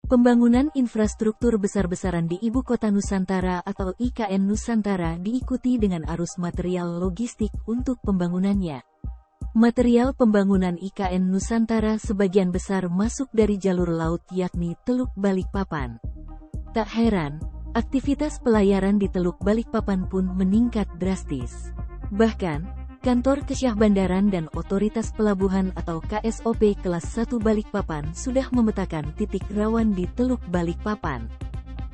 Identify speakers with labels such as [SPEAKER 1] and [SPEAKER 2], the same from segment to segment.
[SPEAKER 1] Pembangunan infrastruktur besar-besaran di Ibu Kota Nusantara atau IKN Nusantara diikuti dengan arus material logistik untuk pembangunannya. Material pembangunan IKN Nusantara sebagian besar masuk dari jalur laut yakni Teluk Balikpapan. Tak heran, aktivitas pelayaran di Teluk Balikpapan pun meningkat drastis. Bahkan, Kantor Kesyahbandaran dan Otoritas Pelabuhan atau KSOP kelas 1 Balikpapan sudah memetakan titik rawan di Teluk Balikpapan.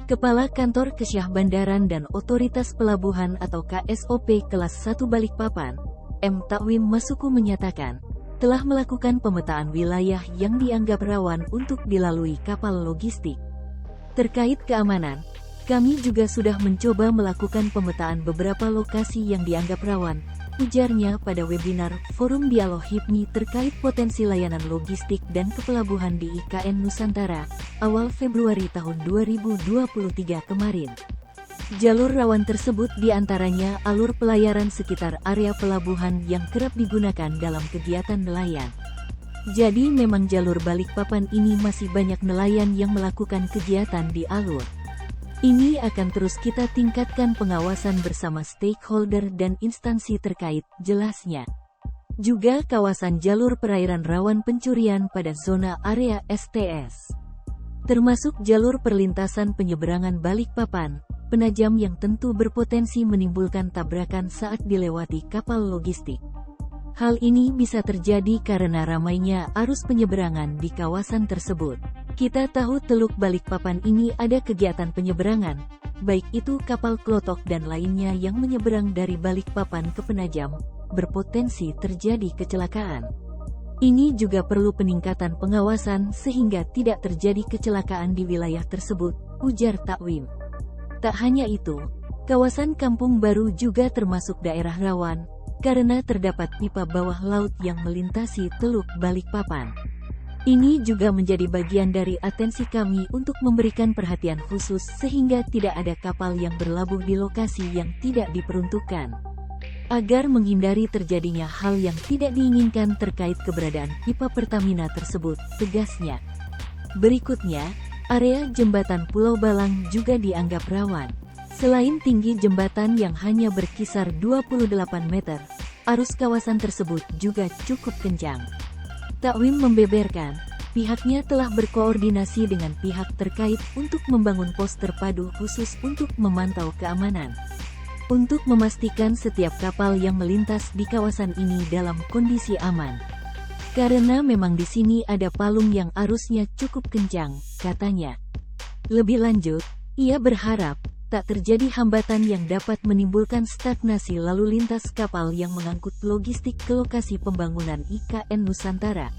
[SPEAKER 1] Kepala Kantor Kesyahbandaran dan Otoritas Pelabuhan atau KSOP kelas 1 Balikpapan, M. Takwim Masuku menyatakan, telah melakukan pemetaan wilayah yang dianggap rawan untuk dilalui kapal logistik. Terkait keamanan, kami juga sudah mencoba melakukan pemetaan beberapa lokasi yang dianggap rawan, ujarnya pada webinar Forum Dialog HIPMI terkait potensi layanan logistik dan kepelabuhan di IKN Nusantara, awal Februari tahun 2023 kemarin. Jalur rawan tersebut diantaranya alur pelayaran sekitar area pelabuhan yang kerap digunakan dalam kegiatan nelayan. Jadi memang jalur Balikpapan ini masih banyak nelayan yang melakukan kegiatan di alur. Ini akan terus kita tingkatkan pengawasan bersama stakeholder dan instansi terkait, jelasnya. Juga kawasan jalur perairan rawan pencurian pada zona area STS. Termasuk jalur perlintasan penyeberangan Balikpapan, Penajam yang tentu berpotensi menimbulkan tabrakan saat dilewati kapal logistik. Hal ini bisa terjadi karena ramainya arus penyeberangan di kawasan tersebut. Kita tahu Teluk Balikpapan ini ada kegiatan penyeberangan, baik itu kapal klotok dan lainnya yang menyeberang dari Balikpapan ke Penajam, berpotensi terjadi kecelakaan. Ini juga perlu peningkatan pengawasan sehingga tidak terjadi kecelakaan di wilayah tersebut, ujar Takwim. Tak hanya itu, kawasan Kampung Baru juga termasuk daerah rawan, karena terdapat pipa bawah laut yang melintasi Teluk Balikpapan. Ini juga menjadi bagian dari atensi kami untuk memberikan perhatian khusus sehingga tidak ada kapal yang berlabuh di lokasi yang tidak diperuntukkan. Agar menghindari terjadinya hal yang tidak diinginkan terkait keberadaan pipa Pertamina tersebut, tegasnya. Berikutnya, area jembatan Pulau Balang juga dianggap rawan. Selain tinggi jembatan yang hanya berkisar 28 meter, arus kawasan tersebut juga cukup kencang. Takwim membeberkan, pihaknya telah berkoordinasi dengan pihak terkait untuk membangun pos terpadu khusus untuk memantau keamanan. Untuk memastikan setiap kapal yang melintas di kawasan ini dalam kondisi aman. Karena memang di sini ada palung yang arusnya cukup kencang, katanya. Lebih lanjut, ia berharap tak terjadi hambatan yang dapat menimbulkan stagnasi lalu lintas kapal yang mengangkut logistik ke lokasi pembangunan IKN Nusantara.